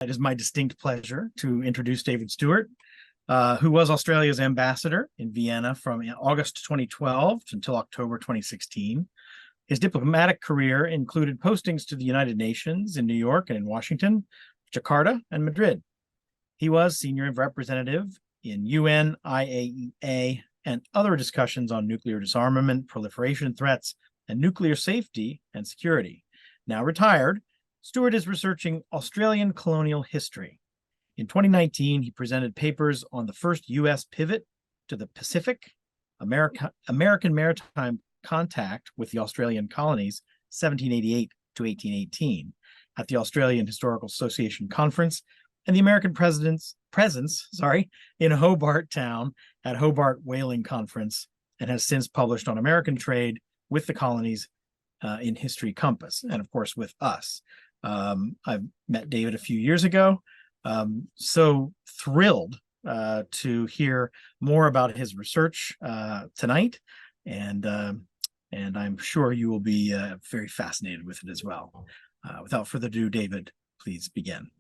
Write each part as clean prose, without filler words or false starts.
It is my distinct pleasure to introduce David Stuart, who was Australia's ambassador in Vienna from August 2012 until October 2016. His diplomatic career included postings to the United Nations in New York and in Washington, Jakarta, and Madrid. He was senior representative in UN, IAEA, and other discussions on nuclear disarmament, proliferation threats, and nuclear safety and security. Now retired, Stuart is researching Australian colonial history. In 2019, he presented papers on the first U.S. pivot to the Pacific, American maritime contact with the Australian colonies, 1788 to 1818, at the Australian Historical Association Conference, and the American presence in Hobart Town at Hobart Whaling Conference, and has since published on American trade with the colonies in History Compass, and of course with us. I met David a few years ago. So thrilled to hear more about his research tonight, and I'm sure you will be very fascinated with it as well. Without further ado, David, please begin.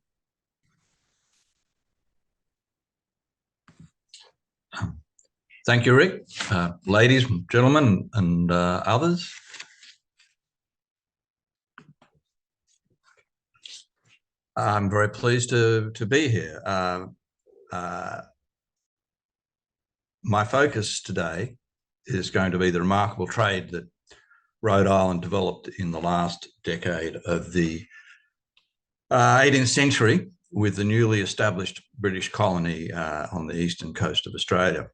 Thank you, Rick. Ladies, gentlemen, and others. I'm very pleased to be here. My focus today is going to be the remarkable trade that Rhode Island developed in the last decade of the 18th century with the newly established British colony on the eastern coast of Australia.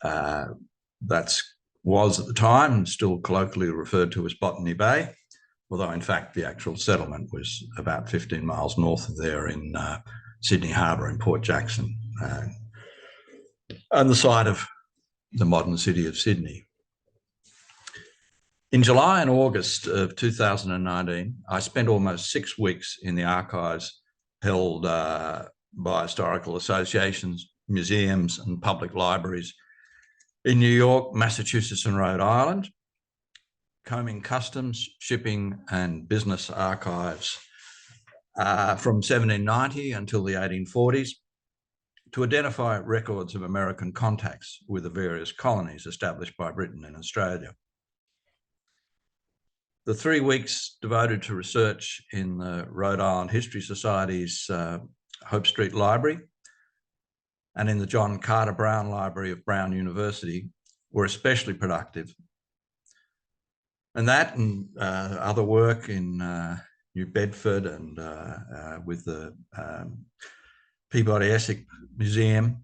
That was at the time still colloquially referred to as Botany Bay, although in fact the actual settlement was about 15 miles north of there in Sydney Harbour in Port Jackson, on the site of the modern city of Sydney. In July and August of 2019, I spent almost 6 weeks in the archives held by historical associations, museums and public libraries in New York, Massachusetts and Rhode Island, combing customs, shipping and business archives from 1790 until the 1840s to identify records of American contacts with the various colonies established by Britain in Australia. The 3 weeks devoted to research in the Rhode Island History Society's Hope Street Library and in the John Carter Brown Library of Brown University were especially productive. And that and other work in New Bedford and with the Peabody Essex Museum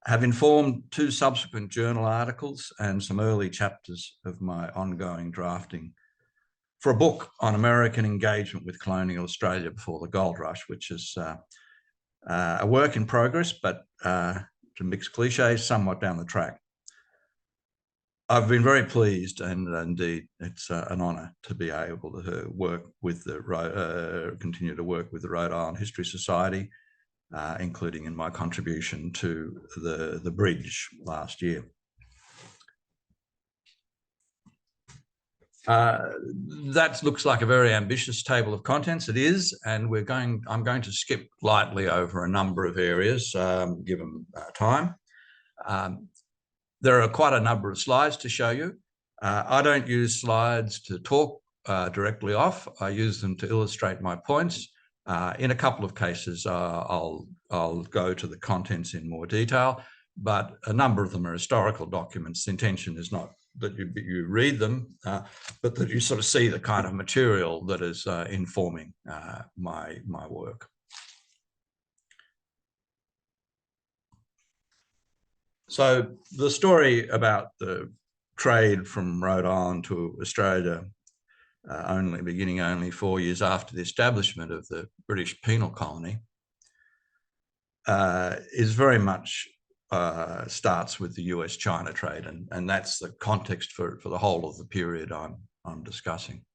have informed 2 subsequent journal articles and some early chapters of my ongoing drafting for a book on American engagement with colonial Australia before the gold rush, which is a work in progress, but to mix cliches, somewhat down the track. I've been very pleased, and indeed it's an honour to be able to work with continue to work with the Rhode Island History Society, including in my contribution to the bridge last year. That looks like a very ambitious table of contents. It is, and I'm going to skip lightly over a number of areas, given time. There are quite a number of slides to show you. I don't use slides to talk directly off. I use them to illustrate my points. In a couple of cases, I'll go to the contents in more detail, but a number of them are historical documents. The intention is not that you read them, but that you sort of see the kind of material that is informing my work. So the story about the trade from Rhode Island to Australia, beginning only 4 years after the establishment of the British penal colony, is very much starts with the US-China trade, and that's the context for the whole of the period I'm discussing.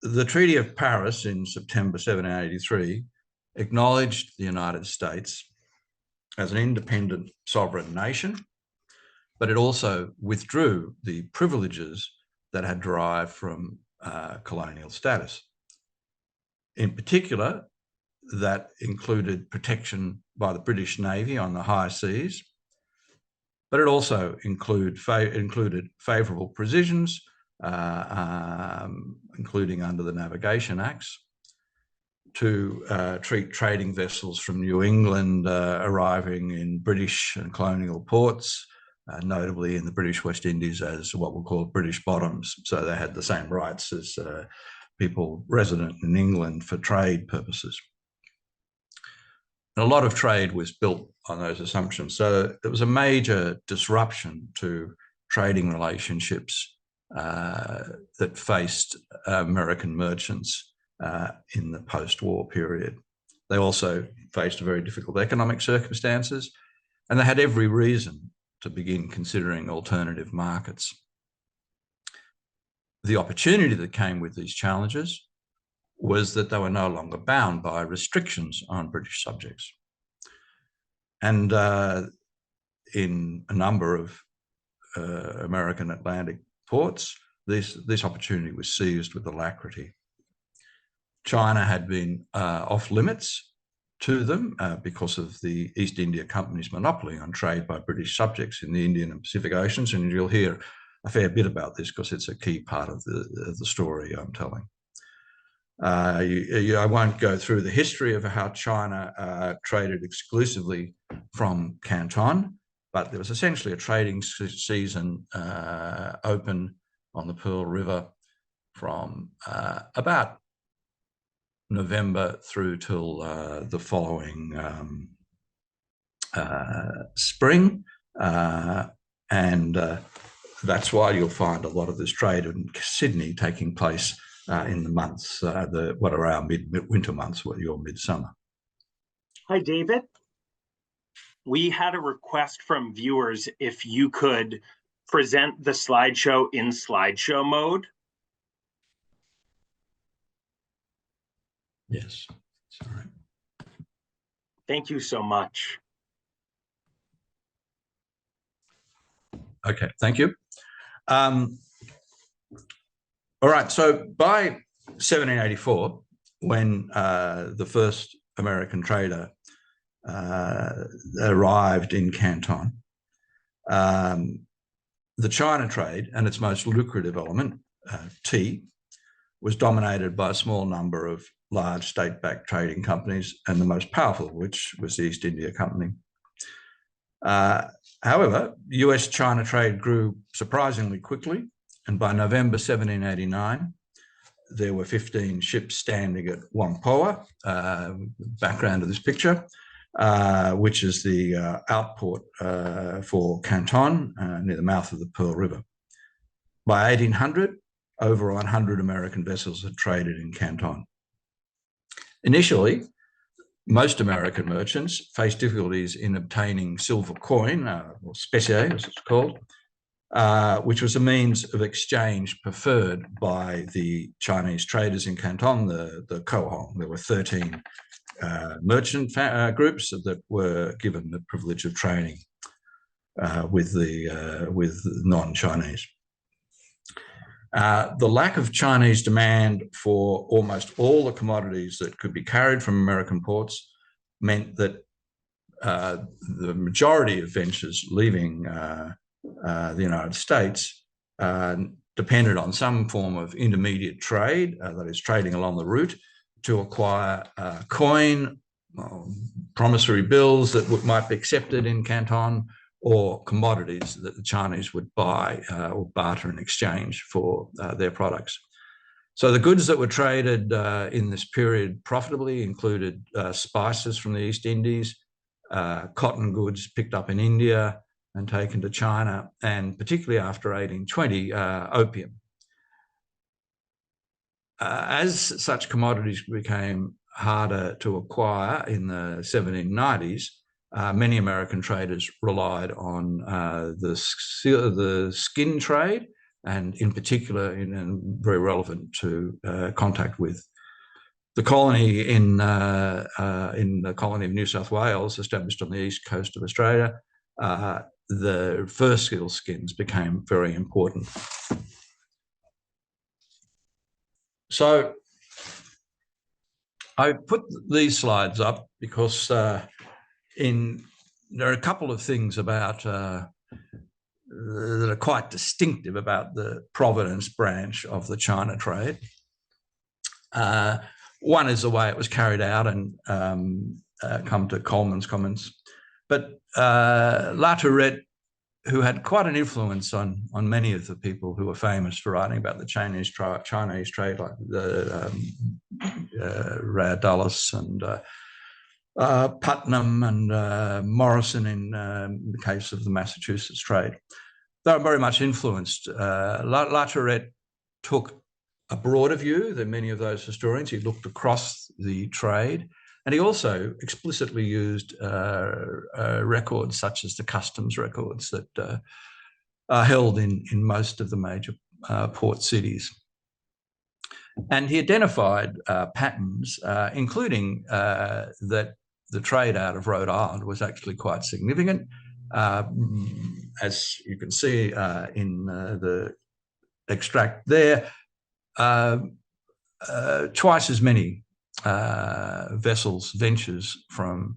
The Treaty of Paris in September 1783 acknowledged the United States as an independent sovereign nation, but it also withdrew the privileges that had derived from colonial status. In particular, that included protection by the British Navy on the high seas, but it also included favourable provisions, including under the Navigation Acts, to treat trading vessels from New England arriving in British and colonial ports, notably in the British West Indies, as what were called British bottoms. So they had the same rights as people resident in England for trade purposes. And a lot of trade was built on those assumptions. So there was a major disruption to trading relationships that faced American merchants in the post-war period. They also faced very difficult economic circumstances, and they had every reason to begin considering alternative markets. The opportunity that came with these challenges was that they were no longer bound by restrictions on British subjects. And in a number of American Atlantic ports, this opportunity was seized with alacrity. China had been off limits to them because of the East India Company's monopoly on trade by British subjects in the Indian and Pacific Oceans, and you'll hear a fair bit about this because it's a key part of the story I'm telling. I won't go through the history of how China traded exclusively from Canton, but there was essentially a trading season open on the Pearl River from about November through till the following spring, and that's why you'll find a lot of this trade in Sydney taking place in the months, what are our winter months, what your midsummer. Hi, David. We had a request from viewers if you could present the slideshow in slideshow mode. Yes, sorry. Thank you so much. Okay, thank you. All right, so by 1784, when the first American trader arrived in Canton, the China trade and its most lucrative element, tea, was dominated by a small number of large state-backed trading companies, and the most powerful of which was the East India Company. However, US-China trade grew surprisingly quickly, and by November 1789, there were 15 ships standing at Whampoa, background of this picture, which is the outport for Canton near the mouth of the Pearl River. By 1800, over 100 American vessels had traded in Canton. Initially, most American merchants faced difficulties in obtaining silver coin, or specie as it's called, which was a means of exchange preferred by the Chinese traders in Canton, the Cohong. There were 13 merchant groups that were given the privilege of trading with non-Chinese. The lack of Chinese demand for almost all the commodities that could be carried from American ports meant that the majority of ventures leaving the United States depended on some form of intermediate trade, that is trading along the route, to acquire coin, promissory bills that might be accepted in Canton, or commodities that the Chinese would buy or barter in exchange for their products. So the goods that were traded in this period profitably included spices from the East Indies, cotton goods picked up in India and taken to China, and particularly after 1820, opium. As such commodities became harder to acquire in the 1790s, many American traders relied on the skin trade, and in particular, very relevant to contact with the colony in the colony of New South Wales, established on the east coast of Australia. The fur seal skins became very important. So I put these slides up because there are a couple of things about that are quite distinctive about the Providence branch of the China trade. One is the way it was carried out, and come to Coleman's comments. But La Tourette, who had quite an influence on many of the people who were famous for writing about the Chinese trade, like the Ray Dulles and Putnam and Morrison in the case of the Massachusetts trade. They were very much influenced. La Tourette took a broader view than many of those historians. He looked across the trade, and he also explicitly used records such as the customs records that are held in most of the major port cities. And he identified patterns, including that the trade out of Rhode Island was actually quite significant. As you can see in the extract there, twice as many ventures from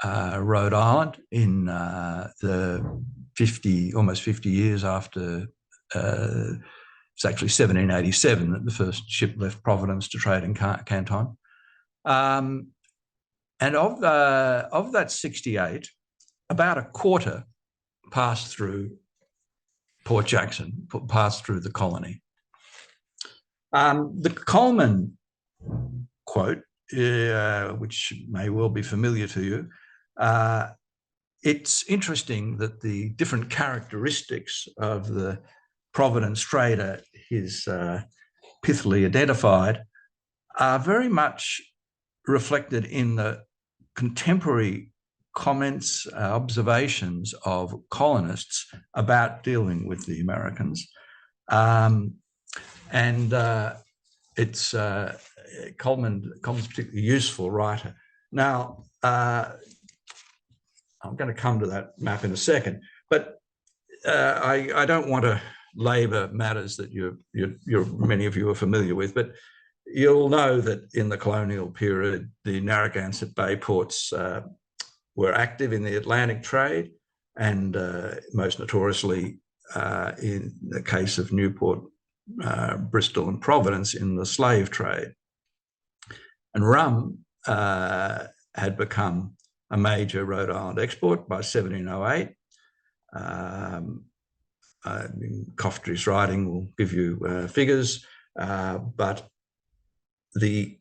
Rhode Island in the almost 50 years after, it's actually 1787 that the first ship left Providence to trade in Canton. And of that 68, about a quarter passed through Port Jackson, passed through the colony. The Coleman quote, which may well be familiar to you, it's interesting that the different characteristics of the Providence trader he's pithily identified are very much reflected in the contemporary comments, observations of colonists about dealing with the Americans. It's Coleman's a particularly useful writer. Now, I'm going to come to that map in a second, but I don't want to labour matters that many of you are familiar with, but you'll know that in the colonial period, the Narragansett Bay ports were active in the Atlantic trade, and most notoriously in the case of Newport, Bristol and Providence in the slave trade. And rum had become a major Rhode Island export by 1708. Coftry's writing will give you figures, but the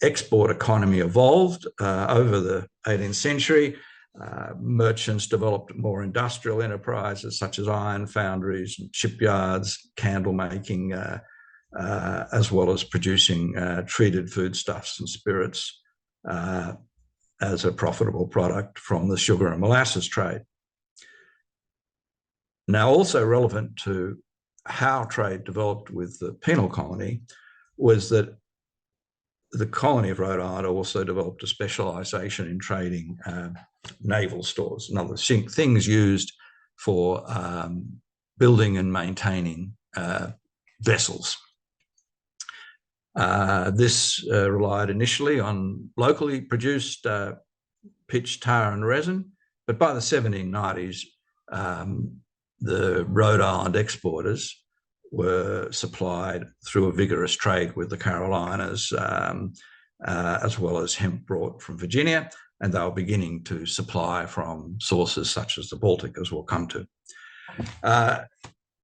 export economy evolved over the 18th century. Merchants developed more industrial enterprises such as iron foundries, shipyards, candle making, as well as producing treated foodstuffs and spirits as a profitable product from the sugar and molasses trade. Now, also relevant to how trade developed with the penal colony was that the colony of Rhode Island also developed a specialisation in trading naval stores and other things used for building and maintaining vessels. This relied initially on locally produced pitch, tar and resin, but by the 1790s, the Rhode Island exporters were supplied through a vigorous trade with the Carolinas, as well as hemp brought from Virginia, and they were beginning to supply from sources such as the Baltic, as we'll come to. I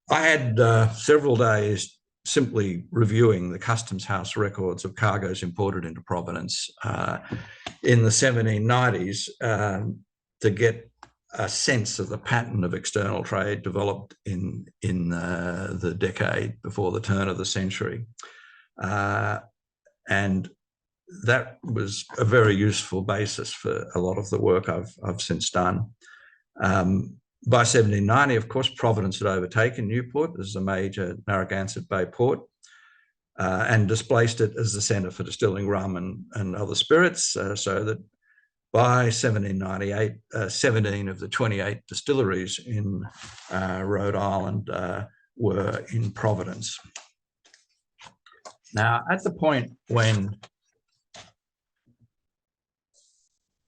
had several days simply reviewing the Customs House records of cargoes imported into Providence in the 1790s to get a sense of the pattern of external trade developed in the decade before the turn of the century. And that was a very useful basis for a lot of the work I've since done. By 1790, of course, Providence had overtaken Newport as a major Narragansett Bay port and displaced it as the centre for distilling rum and other spirits, so that by 1798, 17 of the 28 distilleries in Rhode Island were in Providence. Now, at the point when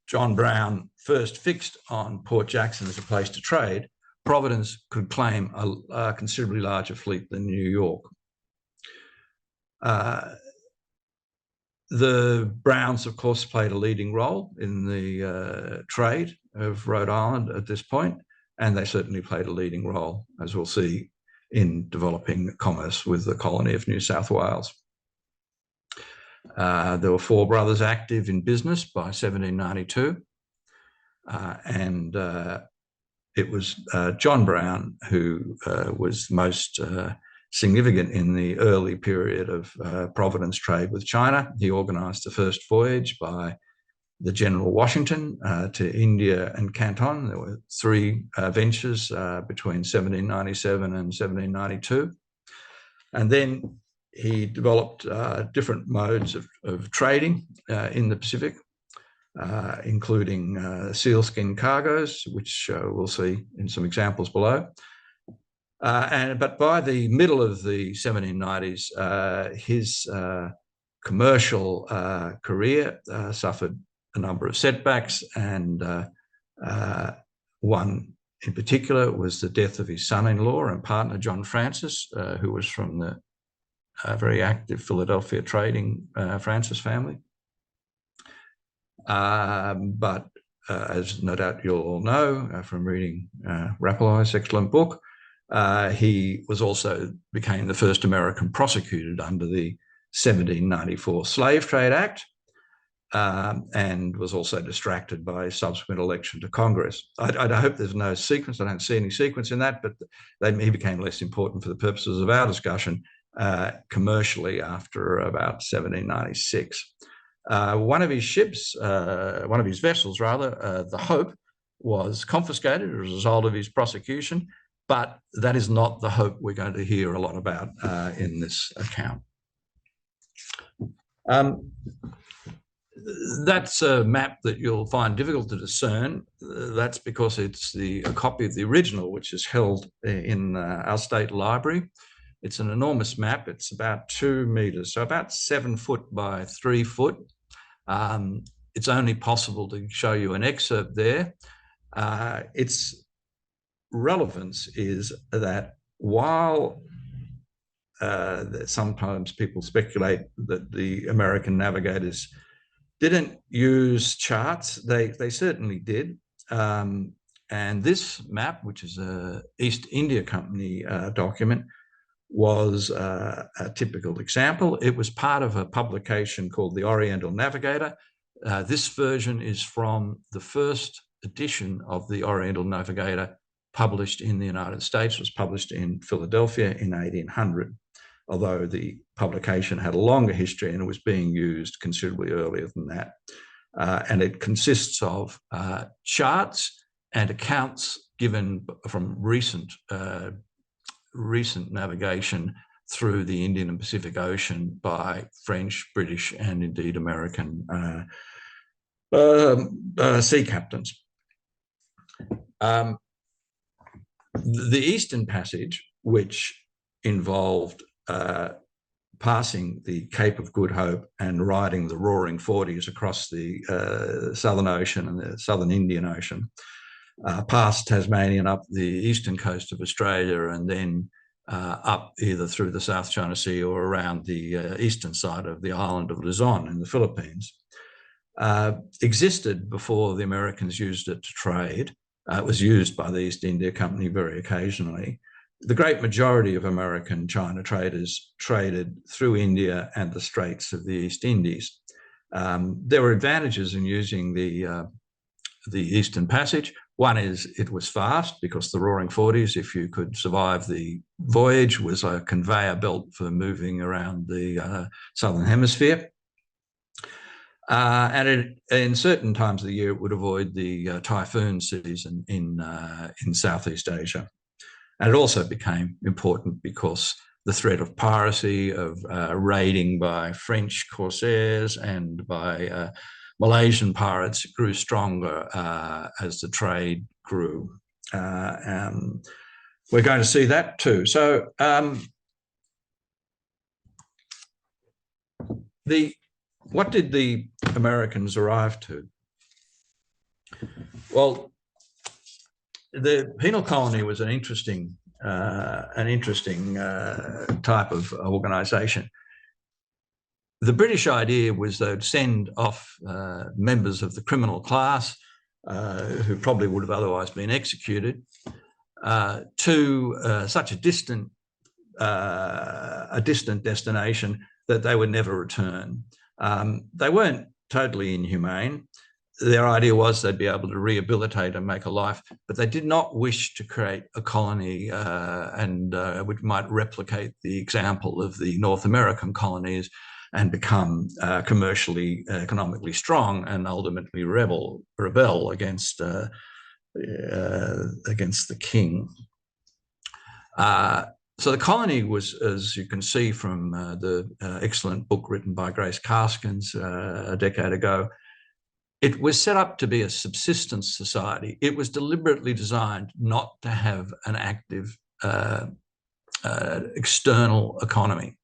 John Brown first fixed on Port Jackson as a place to trade, Providence could claim a considerably larger fleet than New York. The Browns, of course, played a leading role in the trade of Rhode Island at this point, and they certainly played a leading role, as we'll see, in developing commerce with the colony of New South Wales. There were 4 brothers active in business by 1792, and it was John Brown who was most significant in the early period of Providence trade with China. He organised the first voyage by the General Washington to India and Canton. There were 3 ventures between 1797 and 1792. And then he developed different modes of trading in the Pacific, including sealskin cargoes, which we'll see in some examples below. But by the middle of the 1790s, his commercial career suffered a number of setbacks, and one in particular was the death of his son-in-law and partner, John Francis, who was from the very active Philadelphia trading Francis family. But as no doubt you'll all know from reading Rapelye's excellent book, he was also became the first American prosecuted under the 1794 Slave Trade Act, and was also distracted by a subsequent election to Congress. I hope there's no sequence. I don't see any sequence in that, but he became less important for the purposes of our discussion commercially after about 1796. One of his ships, one of his vessels rather, the Hope, was confiscated as a result of his prosecution, but that is not the Hope we're going to hear a lot about in this account. That's a map that you'll find difficult to discern. That's because it's a copy of the original, which is held in our state library. It's an enormous map. It's about 2 meters, so about 7 foot by 3 foot. It's only possible to show you an excerpt there. Its relevance is that while sometimes people speculate that the American navigators didn't use charts, they certainly did. And this map, which is an East India Company document, was a typical example. It was part of a publication called the Oriental Navigator. This version is from the first edition of the Oriental Navigator published in the United States. It was published in Philadelphia in 1800, although the publication had a longer history and it was being used considerably earlier than that. And it consists of charts and accounts given from recent navigation through the Indian and Pacific Ocean by French, British, and indeed American sea captains. The Eastern Passage, which involved passing the Cape of Good Hope and riding the Roaring Forties across the Southern Ocean and the Southern Indian Ocean, past Tasmania and up the eastern coast of Australia, and then up either through the South China Sea or around the eastern side of the island of Luzon in the Philippines, existed before the Americans used it to trade. It was used by the East India Company very occasionally. The great majority of American China traders traded through India and the Straits of the East Indies. There were advantages in using the Eastern Passage. One is it was fast because the Roaring Forties, if you could survive the voyage, was a conveyor belt for moving around the Southern Hemisphere. And in certain times of the year, it would avoid the typhoon season in Southeast Asia. And it also became important because the threat of piracy, of raiding by French corsairs and by Malaysian pirates grew stronger as the trade grew. We're going to see that too. So what did the Americans arrive to? Well, the penal colony was an interesting type of organisation. The British idea was they'd send off members of the criminal class who probably would have otherwise been executed to such a distant destination that they would never return. They weren't totally inhumane. Their idea was they'd be able to rehabilitate and make a life, but they did not wish to create a colony which might replicate the example of the North American colonies and become commercially, economically strong and ultimately rebel against the king. So the colony was, as you can see from the excellent book written by Grace Karskens a decade ago, it was set up to be a subsistence society. It was deliberately designed not to have an active external economy.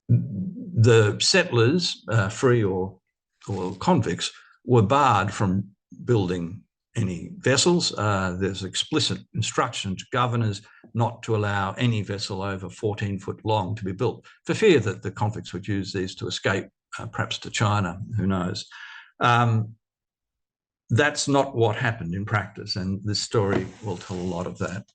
The settlers, free or convicts, were barred from building any vessels. There's explicit instruction to governors not to allow any vessel over 14 foot long to be built, for fear that the convicts would use these to escape, perhaps to China, who knows. That's not what happened in practice, and this story will tell a lot of that.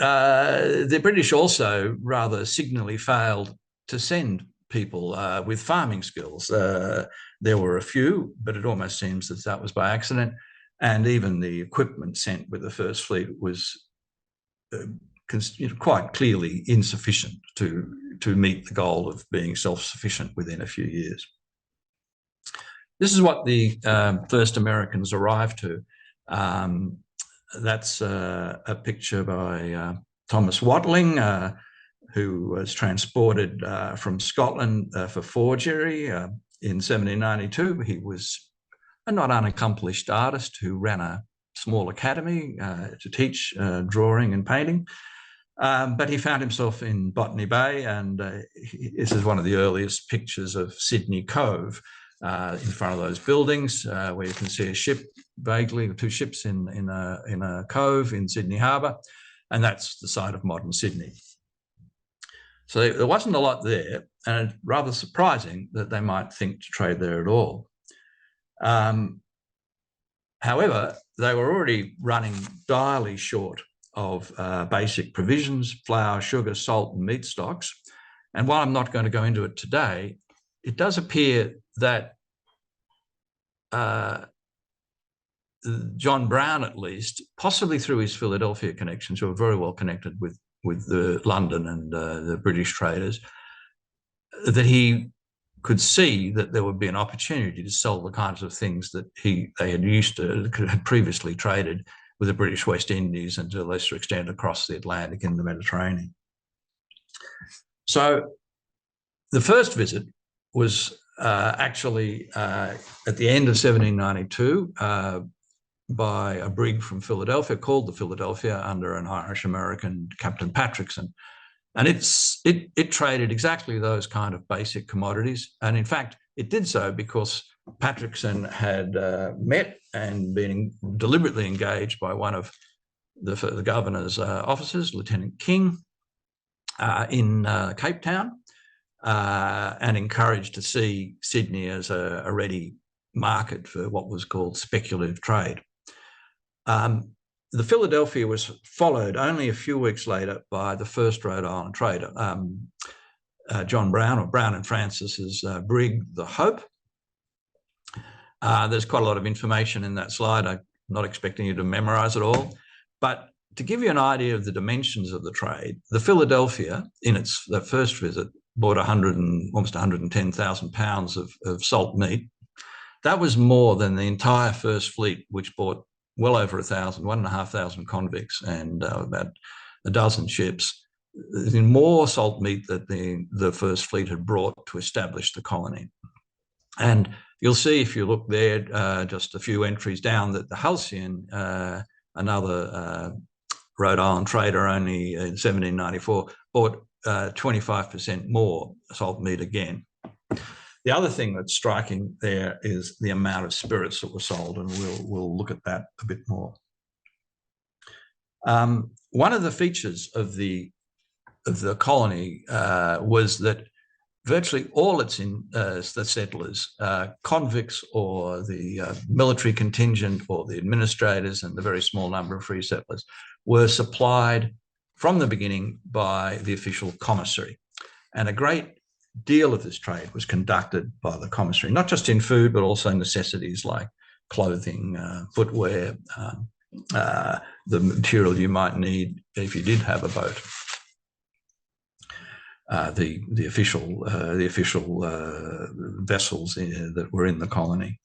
The British also rather signally failed to send people with farming skills. There were a few, but it almost seems that that was by accident. And even the equipment sent with the First Fleet was quite clearly insufficient to meet the goal of being self-sufficient within a few years. This is what the first Americans arrived to. That's a picture by Thomas Watling, who was transported from Scotland for forgery in 1792. He was a not unaccomplished artist who ran a small academy to teach drawing and painting. But he found himself in Botany Bay, and this is one of the earliest pictures of Sydney Cove in front of those buildings, where you can see a ship vaguely, two ships in a cove in Sydney Harbour, and that's the site of modern Sydney. So there wasn't a lot there, and rather surprising that they might think to trade there at all. However, they were already running direly short of basic provisions: flour, sugar, salt, and meat stocks. And while I'm not going to go into it today, it does appear that John Brown, at least, possibly through his Philadelphia connections, who were very well connected with the London and the British traders, that he could see that there would be an opportunity to sell the kinds of things that they had previously traded with the British West Indies and to a lesser extent across the Atlantic and the Mediterranean. So the first visit was actually at the end of 1792 by a brig from Philadelphia called the Philadelphia under an Irish-American Captain Patrickson. And it traded exactly those kind of basic commodities. And in fact, it did so because Patrickson had met and been deliberately engaged by one of the governor's officers, Lieutenant King, in Cape Town, and encouraged to see Sydney as a ready market for what was called speculative trade. The Philadelphia was followed only a few weeks later by the first Rhode Island trader, John Brown, or Brown and Francis's brig, the Hope. There's quite a lot of information in that slide. I'm not expecting you to memorize it all, but to give you an idea of the dimensions of the trade, the Philadelphia, in that first visit, bought almost 110,000 pounds of salt meat. That was more than the entire First Fleet, which bought well over 1,500 convicts and about a dozen ships. More salt meat that the First Fleet had brought to establish the colony. And you'll see if you look there, just a few entries down, that the Halcyon, another Rhode Island trader only in 1794, bought 25% more salt meat again. The other thing that's striking there is the amount of spirits that were sold, and we'll look at that a bit more. One of the features of the colony was that virtually all the settlers, convicts or the military contingent or the administrators and the very small number of free settlers, were supplied from the beginning by the official commissary. And a great deal of this trade was conducted by the commissary, not just in food, but also necessities like clothing, footwear, the material you might need if you did have a boat. The official vessels that were in the colony.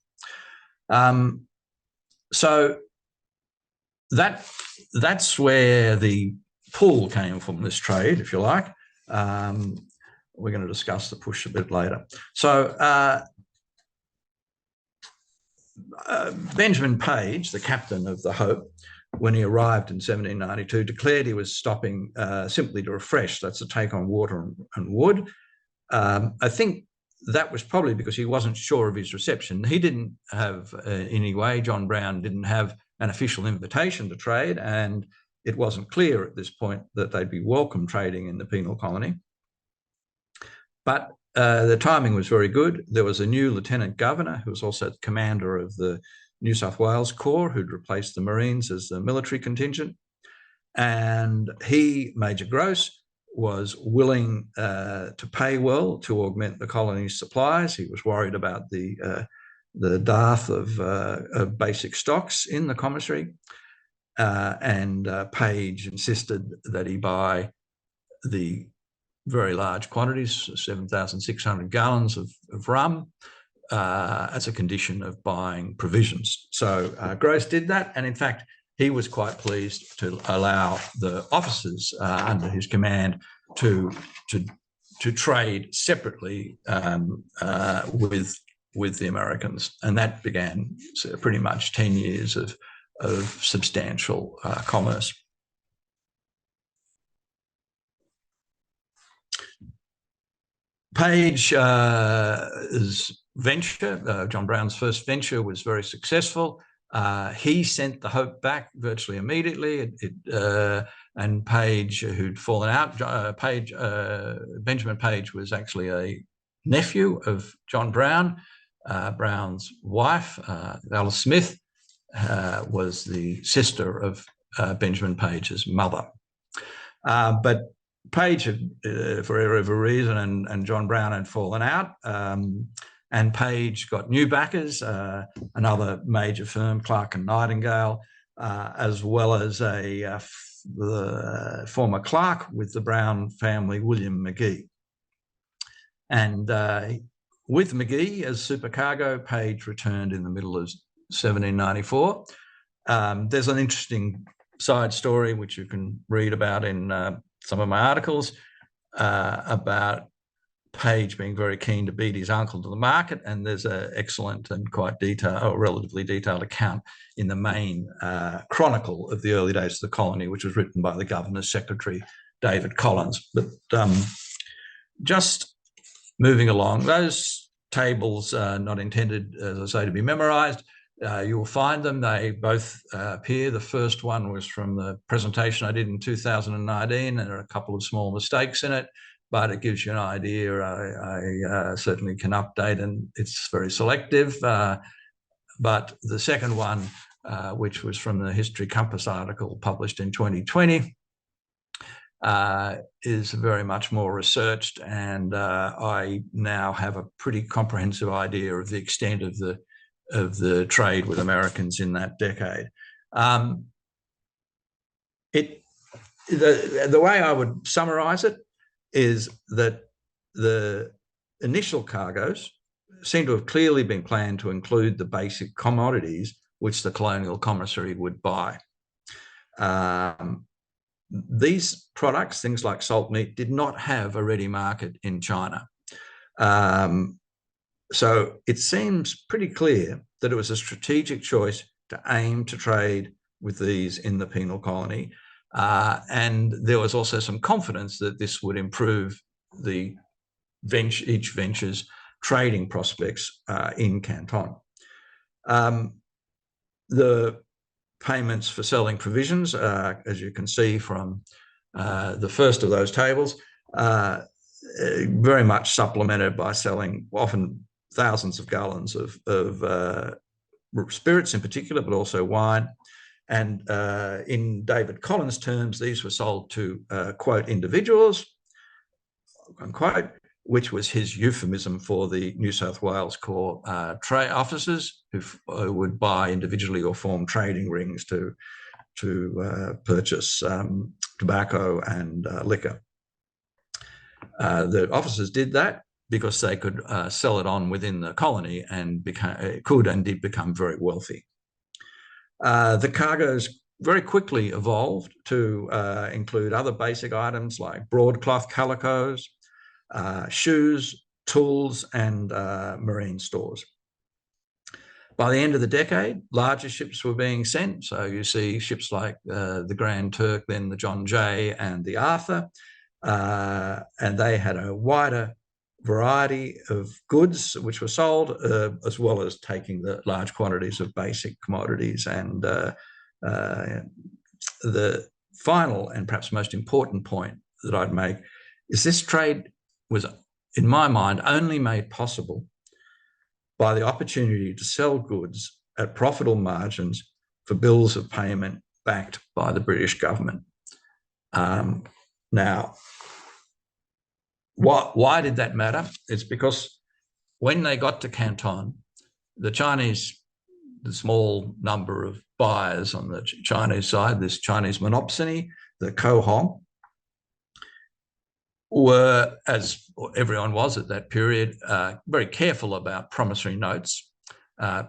So that's where the pull came from, this trade, if you like. We're going to discuss the push a bit later. So Benjamin Page, the captain of the Hope, when he arrived in 1792, declared he was stopping simply to refresh. That's to take on water and wood. I think that was probably because he wasn't sure of his reception. He didn't have, in any way, John Brown didn't have an official invitation to trade, and it wasn't clear at this point that they'd be welcome trading in the penal colony. But the timing was very good. There was a new lieutenant governor who was also the commander of the New South Wales Corps, who'd replaced the Marines as the military contingent. And he, Major Gross, was willing to pay well to augment the colony's supplies. He was worried about the dearth of basic stocks in the commissary. And Page insisted that he buy the very large quantities, 7,600 gallons of rum, as a condition of buying provisions. So Gross did that, and in fact, he was quite pleased to allow the officers under his command to trade separately with the Americans, and that began pretty much 10 years of substantial commerce. Page's venture, John Brown's first venture, was very successful. He sent the Hope back virtually immediately, and Page, who'd fallen out, Benjamin Page was actually a nephew of John Brown. Brown's wife, Alice Smith, was the sister of Benjamin Page's mother. But Page had, for whatever reason, and John Brown had fallen out, and Page got new backers, another major firm, Clark and Nightingale, as well as the former clerk with the Brown family, William McGee. And with McGee as supercargo, Page returned in the middle of 1794. There's an interesting side story which you can read about in some of my articles about Page being very keen to beat his uncle to the market, and there's an excellent and quite detailed, or relatively detailed, account in the main chronicle of the early days of the colony, which was written by the governor's secretary, David Collins. But just moving along, those tables are not intended, as I say, to be memorized. You will find them. They both appear. The first one was from the presentation I did in 2019, and there are a couple of small mistakes in it, but it gives you an idea. I certainly can update, and it's very selective. But the second one, which was from the History Compass article published in 2020, is very much more researched, and I now have a pretty comprehensive idea of the extent of the trade with Americans in that decade. The way I would summarize it is that the initial cargoes seem to have clearly been planned to include the basic commodities which the colonial commissary would buy. These products, things like salt meat, did not have a ready market in China. So it seems pretty clear that it was a strategic choice to aim to trade with these in the penal colony. And there was also some confidence that this would improve each venture's trading prospects in Canton. The payments for selling provisions, as you can see from the first of those tables, very much supplemented by selling often thousands of gallons of spirits in particular, but also wine. And in David Collins' terms, these were sold to, quote, individuals, unquote, which was his euphemism for the New South Wales Corps trade officers who would buy individually or form trading rings to purchase tobacco and liquor. The officers did that because they could sell it on within the colony and did become very wealthy. The cargoes very quickly evolved to include other basic items like broadcloth calicos, shoes, tools, and marine stores. By the end of the decade, larger ships were being sent. So you see ships like the Grand Turk, then the John Jay and the Arthur, and they had a wider variety of goods which were sold, as well as taking the large quantities of basic commodities. And the final and perhaps most important point that I'd make is this trade was, in my mind, only made possible by the opportunity to sell goods at profitable margins for bills of payment backed by the British government. Now, why did that matter? It's because when they got to Canton, the small number of buyers on the Chinese side, this Chinese monopsony, the Cohong, were, as everyone was at that period, very careful about promissory notes.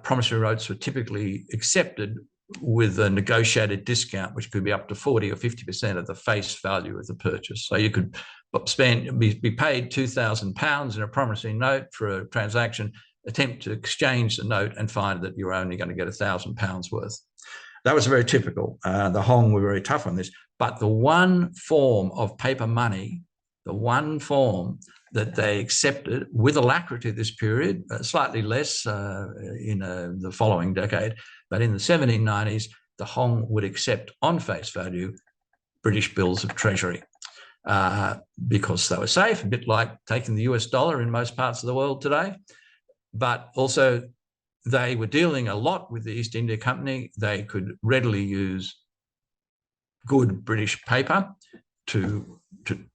Promissory notes were typically accepted with a negotiated discount, which could be up to 40 or 50% of the face value of the purchase. So you could be paid £2,000 in a promissory note for a transaction, attempt to exchange the note and find that you're only going to get £1,000 worth. That was very typical. The Hong were very tough on this, but the one form of paper money, the one form that they accepted with alacrity this period, slightly less in the following decade, but in the 1790s, the Hong would accept on face value British bills of treasury because they were safe, a bit like taking the US dollar in most parts of the world today. But also they were dealing a lot with the East India Company. They could readily use good British paper to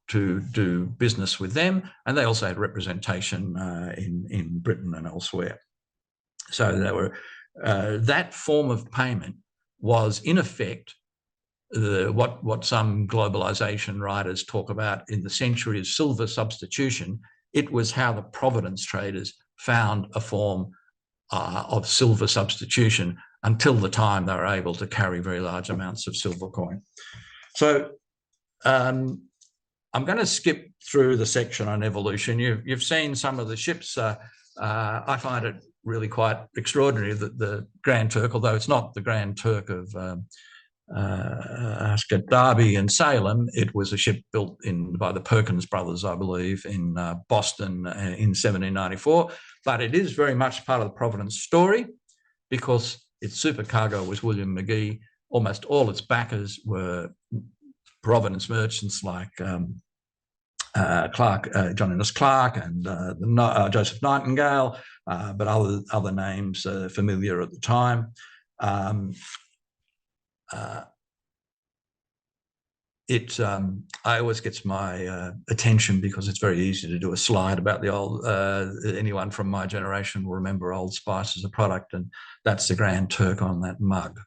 do business with them, and they also had representation in Britain and elsewhere. So they were that form of payment was in effect what some globalization writers talk about in the century as silver substitution. It was how the Providence traders found a form of silver substitution until the time they were able to carry very large amounts of silver coin. So I'm going to skip through the section on evolution. You've seen some of the ships. I find it really quite extraordinary that the Grand Turk, although it's not the Grand Turk of Derby and Salem, it was a ship built by the Perkins brothers, I believe, in Boston in 1794. But it is very much part of the Providence story because its supercargo was William Magee. Almost all its backers were Providence merchants like Clark, John Innes Clark and Joseph Nightingale, but other names familiar at the time. I always gets my attention because it's very easy to do a slide about the old, anyone from my generation will remember Old Spice as a product, and that's the Grand Turk on that mug.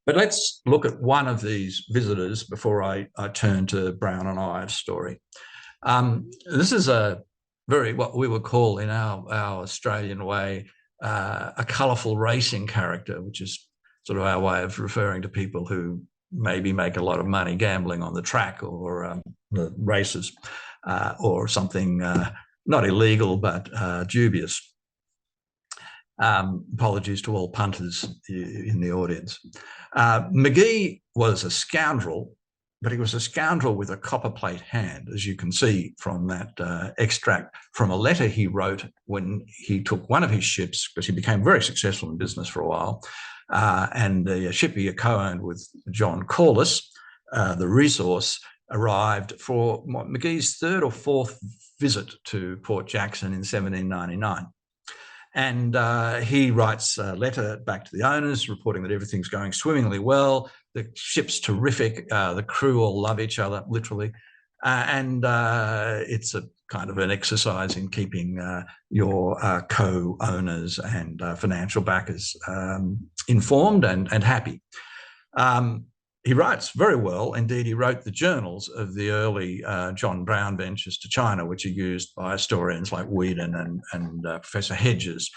But let's look at one of these visitors before I turn to Brown and Ives' story. This is a very, what we would call in our Australian way, a colourful racing character, which is sort of our way of referring to people who maybe make a lot of money gambling on the track or the races or something not illegal but dubious. Apologies to all punters in the audience. Magee was a scoundrel, but he was a scoundrel with a copperplate hand, as you can see from that extract from a letter he wrote when he took one of his ships, because he became very successful in business for a while, and the ship he co-owned with John Corliss, the Resource, arrived for Magee's third or fourth visit to Port Jackson in 1799. And he writes a letter back to the owners reporting that everything's going swimmingly well. The ship's terrific. The crew all love each other, literally. And it's a kind of an exercise in keeping your co-owners and financial backers informed and happy. He writes very well. Indeed, he wrote the journals of the early John Brown ventures to China, which are used by historians like Whedon and Professor Hedges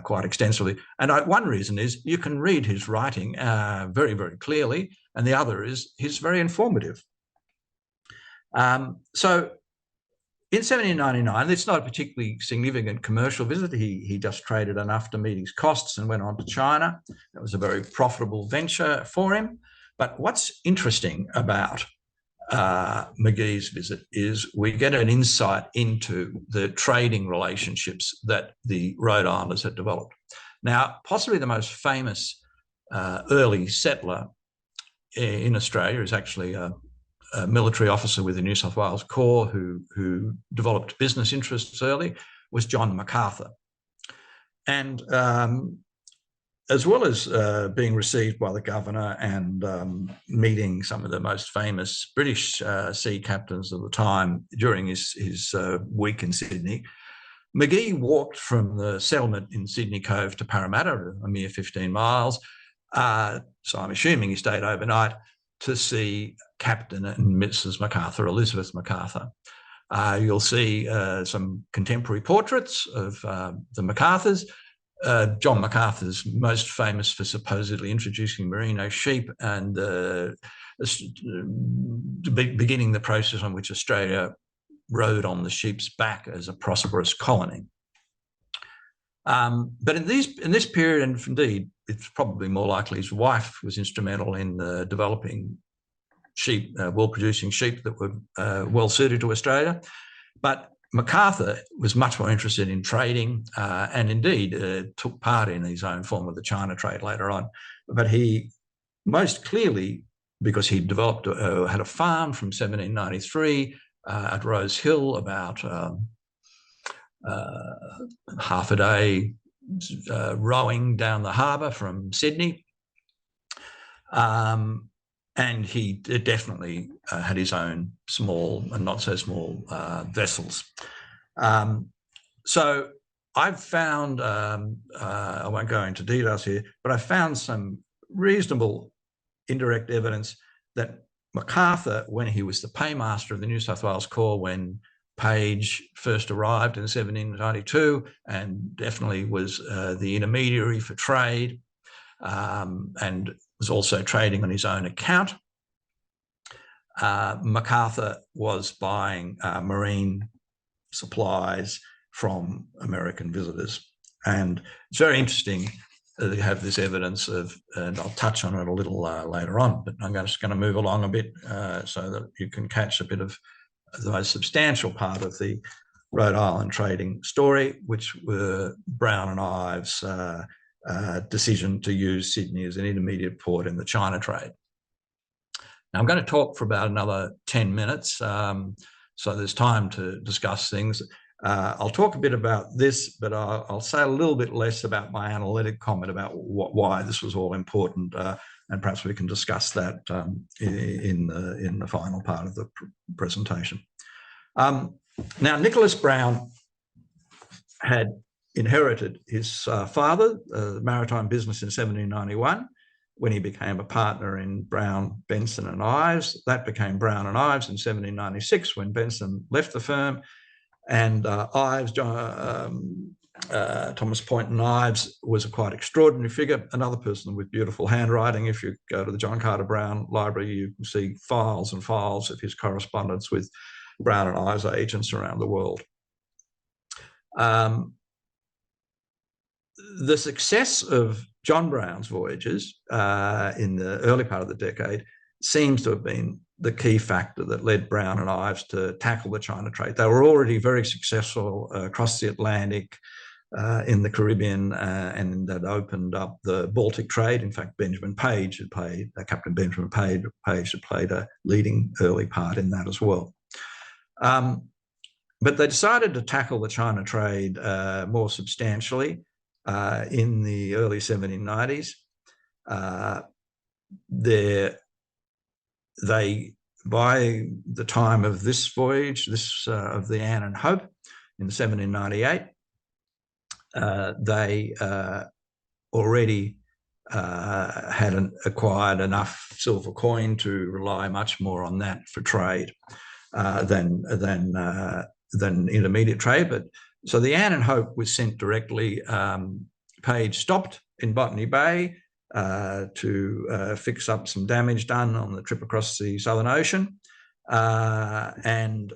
quite extensively. And one reason is you can read his writing very, very clearly, and the other is he's very informative. So in 1799, it's not a particularly significant commercial visit. He just traded enough to meet his costs and went on to China. It was a very profitable venture for him. But what's interesting about Magee's visit is we get an insight into the trading relationships that the Rhode Islanders had developed. Now, possibly the most famous early settler in Australia is actually a military officer with the New South Wales Corps who developed business interests early, was John MacArthur. And as well as being received by the governor and meeting some of the most famous British sea captains of the time during his week in Sydney, Magee walked from the settlement in Sydney Cove to Parramatta, a mere 15 miles. So I'm assuming he stayed overnight to see Captain and Mrs. MacArthur, Elizabeth MacArthur. You'll see some contemporary portraits of the MacArthurs. John MacArthur's most famous for supposedly introducing merino sheep and beginning the process on which Australia rode on the sheep's back as a prosperous colony. But in this period, and indeed, it's probably more likely his wife was instrumental in developing sheep, wool-producing sheep that were well suited to Australia. But MacArthur was much more interested in trading and indeed took part in his own form of the China trade later on. But he most clearly, because he developed, had a farm from 1793 at Rose Hill, about half a day rowing down the harbour from Sydney. And he definitely had his own small and not so small vessels. So I've found, I won't go into details here, but I found some reasonable indirect evidence that MacArthur, when he was the paymaster of the New South Wales Corps when Page first arrived in 1792, and definitely was the intermediary for trade, and was also trading on his own account. MacArthur was buying marine supplies from American visitors. And it's very interesting that you have this evidence of, and I'll touch on it a little later on, but I'm just going to move along a bit so that you can catch a bit of the most substantial part of the Rhode Island trading story, which were Brown and Ives' decision to use Sydney as an intermediate port in the China trade. Now, I'm going to talk for about another 10 minutes, so there's time to discuss things. I'll talk a bit about this, but I'll say a little bit less about my analytic comment about why this was all important, and perhaps we can discuss that in the final part of the presentation. Now, Nicholas Brown had inherited his father, maritime business, in 1791 when he became a partner in Brown, Benson and Ives. That became Brown and Ives in 1796 when Benson left the firm, and Ives, Thomas Point and Ives, was a quite extraordinary figure, another person with beautiful handwriting. If you go to the John Carter Brown Library, you can see files and files of his correspondence with Brown and Ives agents around the world. the success of John Brown's voyages in the early part of the decade seems to have been the key factor that led Brown and Ives to tackle the China trade. They were already very successful across the Atlantic, in the Caribbean, and that opened up the Baltic trade. In fact, Benjamin Page had played, Captain Benjamin Page had played a leading early part in that as well. But they decided to tackle the China trade more substantially in the early 1790s. By the time of this voyage, of the Anne and Hope in 1798, they already had acquired enough silver coin to rely much more on that for trade than intermediate trade. But so the Anne and Hope was sent directly. Page stopped in Botany Bay to fix up some damage done on the trip across the Southern Ocean, and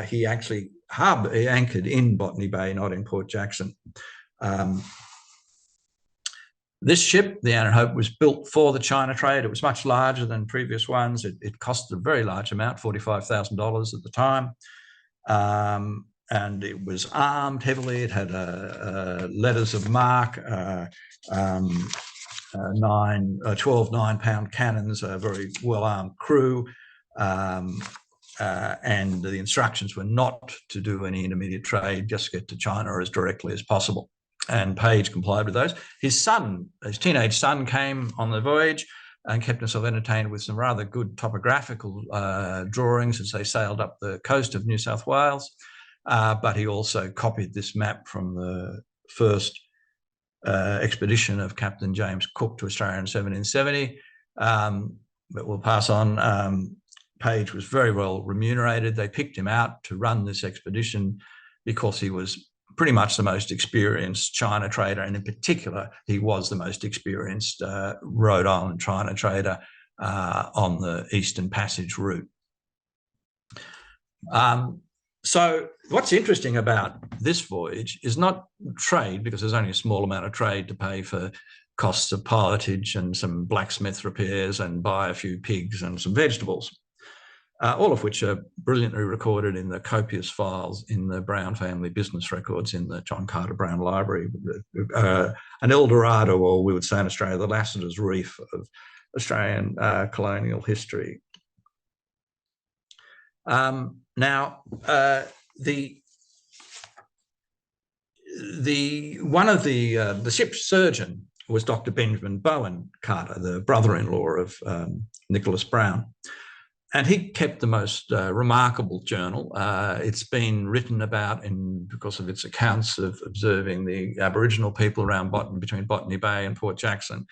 he actually anchored in Botany Bay, not in Port Jackson. This ship, the Anne and Hope, was built for the China trade. It was much larger than previous ones. It costed a very large amount, $45,000 at the time. And it was armed heavily. It had letters of marque, 12 9-pound cannons, a very well-armed crew, and the instructions were not to do any intermediate trade, just get to China as directly as possible. And Page complied with those. His teenage son came on the voyage and kept himself entertained with some rather good topographical drawings as they sailed up the coast of New South Wales. But he also copied this map from the first expedition of Captain James Cook to Australia in 1770. But we'll pass on. Page was very well remunerated. They picked him out to run this expedition because he was pretty much the most experienced China trader, and in particular, he was the most experienced Rhode Island China trader on the Eastern Passage route. So what's interesting about this voyage is not trade, because there's only a small amount of trade to pay for costs of pilotage and some blacksmith repairs and buy a few pigs and some vegetables, all of which are brilliantly recorded in the copious files in the Brown family business records in the John Carter Brown Library, an Eldorado, or we would say in Australia, the Lassiter's Reef of Australian colonial history. Now, the ship's surgeon was Dr. Benjamin Bowen Carter, the brother-in-law of Nicholas Brown. And he kept the most remarkable journal. It's been written about because of its accounts of observing the Aboriginal people around between Botany Bay and Port Jackson.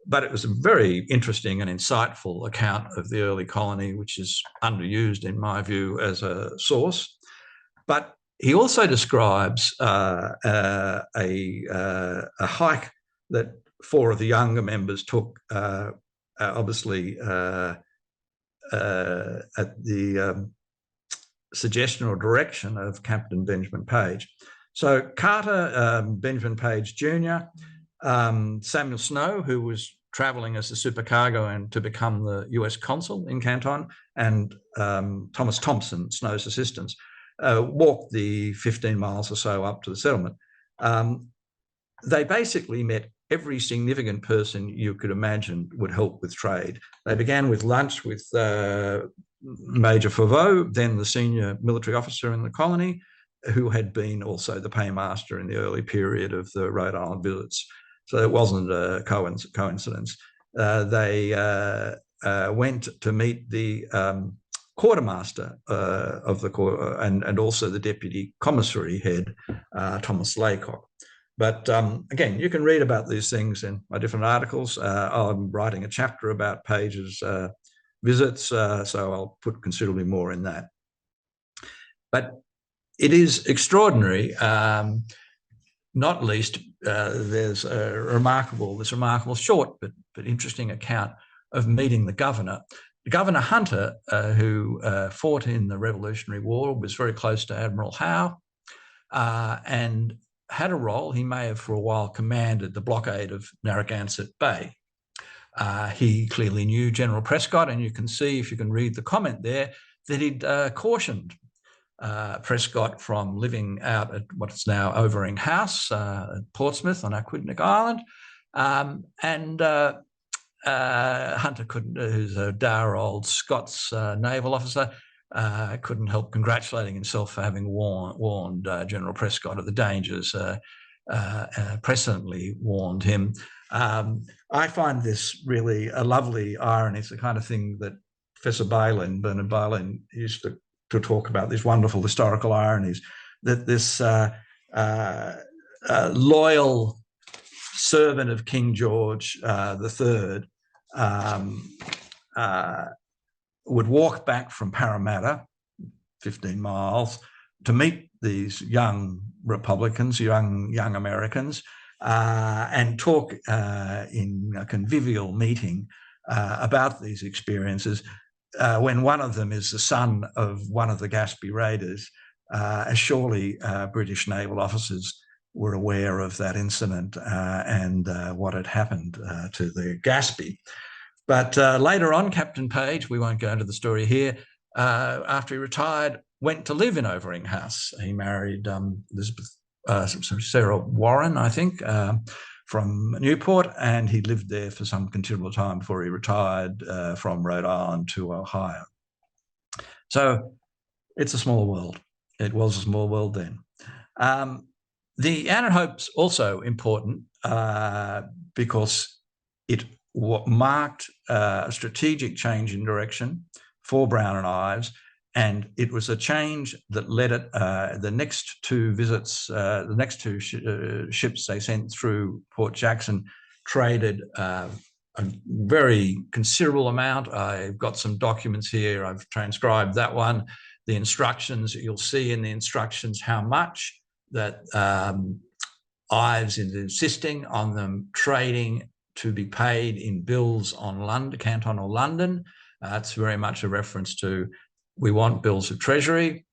But it was a very interesting and insightful account of the early colony, which is underused, in my view, as a source. But he also describes a hike that 4 of the younger members took, obviously, at the suggestion or direction of Captain Benjamin Page. So Carter, Benjamin Page Jr., Samuel Snow, who was travelling as a supercargo and to become the US consul in Canton, and Thomas Thompson, Snow's assistant, walked the 15 miles or so up to the settlement. They basically met every significant person you could imagine would help with trade. They began with lunch with Major Foveau, then the senior military officer in the colony, who had been also the paymaster in the early period of the Rhode Island visits. So it wasn't a coincidence. They went to meet the quartermaster of the court, and also the deputy commissary head, Thomas Laycock. But again, you can read about these things in my different articles. I'm writing a chapter about Page's visits, so I'll put considerably more in that. But it is extraordinary, not least there's this remarkable short but interesting account of meeting the governor. Governor Hunter, who fought in the Revolutionary War, was very close to Admiral Howe, and had a role. He may have for a while commanded the blockade of Narragansett Bay. He clearly knew General Prescott, and you can see, if you can read the comment there, that he'd cautioned Prescott from living out at what's now Overing House at Portsmouth on Aquidneck Island. Hunter couldn't, who's a dour old Scots naval officer, couldn't help congratulating himself for having warned General Prescott of the dangers, precedently warned him. I find this really a lovely irony. It's the kind of thing that Professor Bernard Bailyn, used to talk about, these wonderful historical ironies, that this loyal servant of King George III would walk back from Parramatta, 15 miles, to meet these young Republicans, young Americans, and talk in a convivial meeting about these experiences, when one of them is the son of one of the Gaspee raiders. Surely British naval officers were aware of that incident and what had happened to the Gaspee. But later on, Captain Page, we won't go into the story here, after he retired, went to live in Overing House. He married Sarah Warren, I think, from Newport, and he lived there for some considerable time before he retired from Rhode Island to Ohio. So it's a small world. It was a small world then. The Ann and Hope's also important because it marked a strategic change in direction for Brown and Ives, and it was a change that led it, the next two visits, the next two ships they sent through Port Jackson traded a very considerable amount. I've got some documents here. I've transcribed that one. The instructions, you'll see in the instructions how much that Ives is insisting on them trading to be paid in bills on London, Canton or London. It's very much a reference to, we want bills of treasury.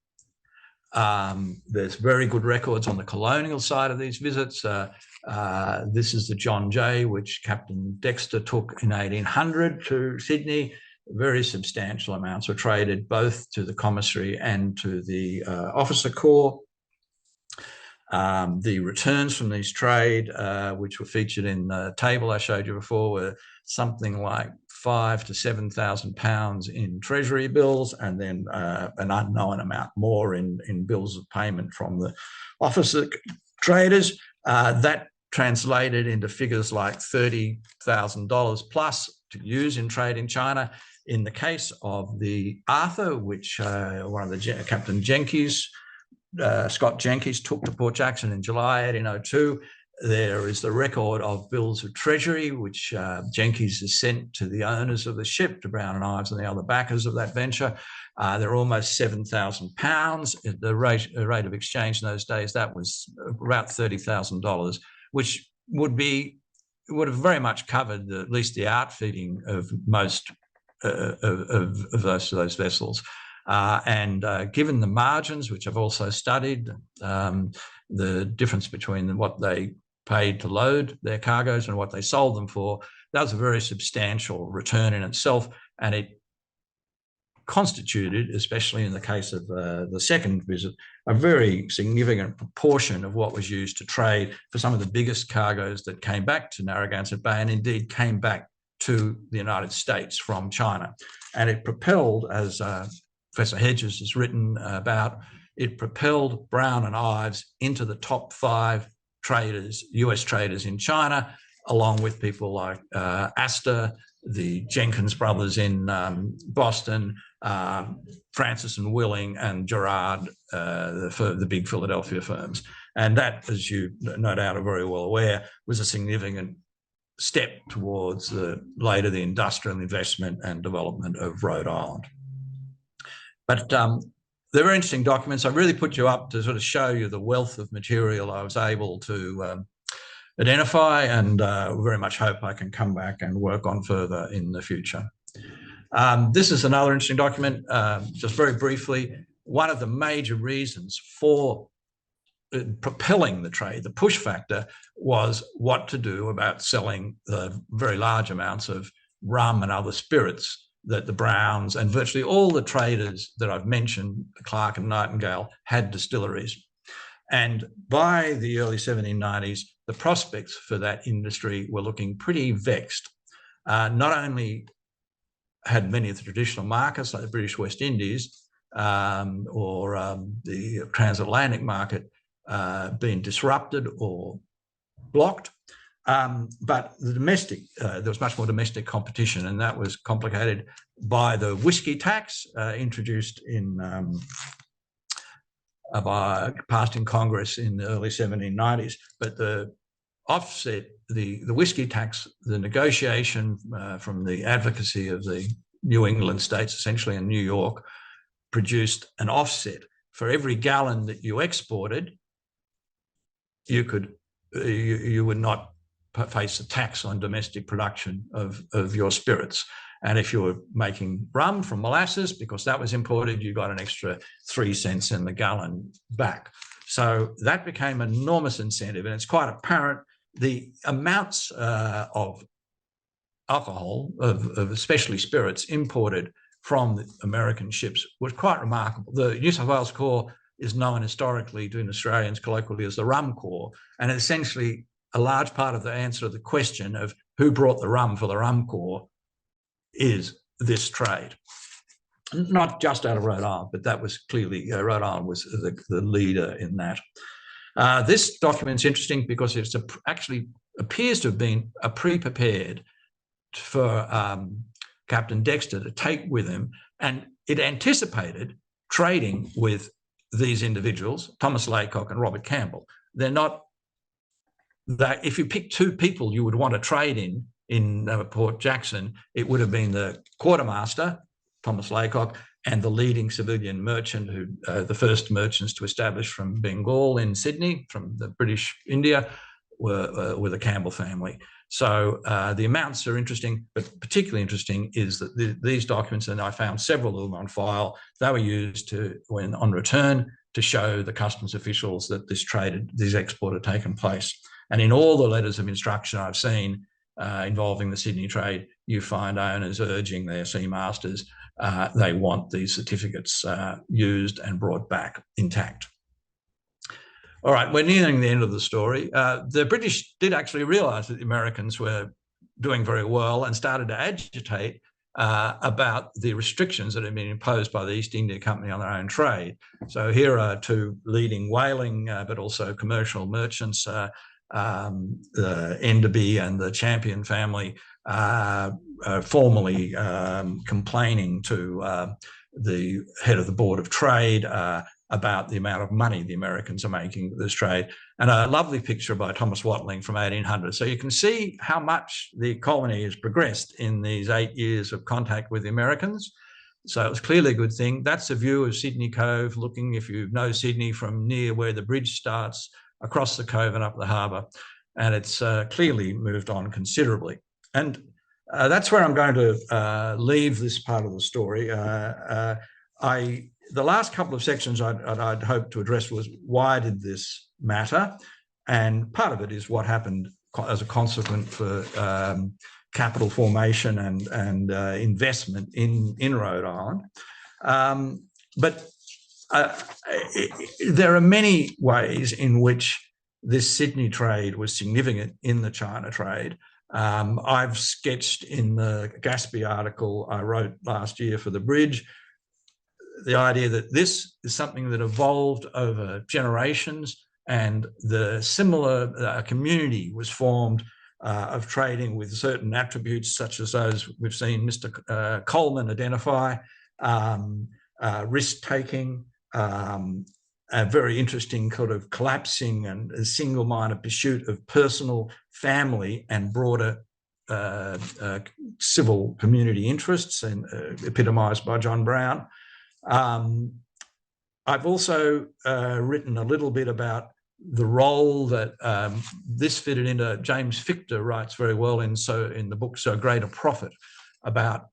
There's very good records on the colonial side of these visits. This is the John Jay, which Captain Dexter took in 1800 to Sydney. Very substantial amounts were traded both to the commissary and to the officer corps. The returns from these trade, which were featured in the table I showed you before, were something like £5,000 to £7,000 in treasury bills, and then an unknown amount more in bills of payment from the officer traders. That translated into figures like $30,000 plus to use in trade in China. In the case of the Arthur, which one of the Captain Jenkins, Scott Jenkins, took to Port Jackson in July 1802. There is the record of bills of treasury, which Jenkins has sent to the owners of the ship, to Brown and Ives and the other backers of that venture. They're almost £7,000. The rate of exchange in those days, that was about $30,000, which would have very much covered at least the outfitting of most of those vessels. Given the margins, which I've also studied, the difference between what they paid to load their cargoes and what they sold them for, that was a very substantial return in itself, and it constituted, especially in the case of the second visit, a very significant proportion of what was used to trade for some of the biggest cargoes that came back to Narragansett Bay, and indeed came back to the United States from China. And it propelled, as Professor Hedges has written about, it propelled Brown and Ives into the top 5 traders, US traders in China, along with people like Astor, the Jenkins brothers in Boston, Francis and Willing, and Gerard, the big Philadelphia firms. And that, as you no doubt are very well aware, was a significant step towards later the industrial investment and development of Rhode Island. But they're very interesting documents. I really put you up to sort of show you the wealth of material I was able to identify, and very much hope I can come back and work on further in the future. This is another interesting document. Just very briefly, one of the major reasons for propelling the trade, the push factor, was what to do about selling the very large amounts of rum and other spirits that the Browns and virtually all the traders that I've mentioned, Clark and Nightingale, had distilleries. And by the early 1790s, the prospects for that industry were looking pretty vexed. Not only had many of the traditional markets, like the British West Indies or the transatlantic market, been disrupted or blocked, but the domestic, there was much more domestic competition, and that was complicated by the whiskey tax introduced in passed in Congress in the early 1790s. But the offset, the whiskey tax, the negotiation from the advocacy of the New England states, essentially in New York, produced an offset. For every gallon that you exported, you would not face a tax on domestic production of your spirits. And if you were making rum from molasses, because that was imported, you got an extra 3 cents in the gallon back. So that became an enormous incentive. And it's quite apparent the amounts of alcohol, of especially spirits, imported from the American ships was quite remarkable. The New South Wales Corps is known historically to Australians colloquially as the Rum Corps. And essentially a large part of the answer to the question of who brought the rum for the Rum Corps is this trade. Not just out of Rhode Island, but that was clearly, Rhode Island was the leader in that. This document's interesting because it actually appears to have been pre-prepared for Captain Dexter to take with him, and it anticipated trading with these individuals, Thomas Laycock and Robert Campbell. They're not that if you pick two people you would want to trade in Port Jackson, it would have been the quartermaster, Thomas Laycock, and the leading civilian merchant, who the first merchants to establish from Bengal in Sydney, from the British India, were the Campbell family. So the amounts are interesting, but particularly interesting is that these documents, and I found several of them on file, they were used to, when on return, to show the customs officials that this export had taken place. And in all the letters of instruction I've seen involving the Sydney trade, you find owners urging their sea masters, they want these certificates used and brought back intact. All right, we're nearing the end of the story. The British did actually realise that the Americans were doing very well and started to agitate about the restrictions that had been imposed by the East India Company on their own trade. So here are two leading whaling but also commercial merchants, the Enderby and the Champion family, formally complaining to the head of the Board of Trade about the amount of money the Americans are making with this trade. And a lovely picture by Thomas Watling from 1800. So you can see how much the colony has progressed in these 8 years of contact with the Americans. So it was clearly a good thing. That's a view of Sydney Cove, looking, if you know Sydney, from near where the bridge starts, across the cove and up the harbour. And it's clearly moved on considerably. And that's where I'm going to leave this part of the story. The last couple of sections I'd hoped to address was, why did this matter? And part of it is what happened as a consequence for capital formation and investment in Rhode Island. But there are many ways in which this Sydney trade was significant in the China trade. I've sketched in the Gaspy article I wrote last year for the Bridge the idea that this is something that evolved over generations, and the similar community was formed of trading with certain attributes such as those we've seen Mr. Coleman identify, risk-taking, a very interesting kind of collapsing and a single-minded pursuit of personal, family and broader civil community interests, and epitomised by John Brown. I've also written a little bit about the role that this fitted into. James Fichter writes very well in the book So Great a Prophet about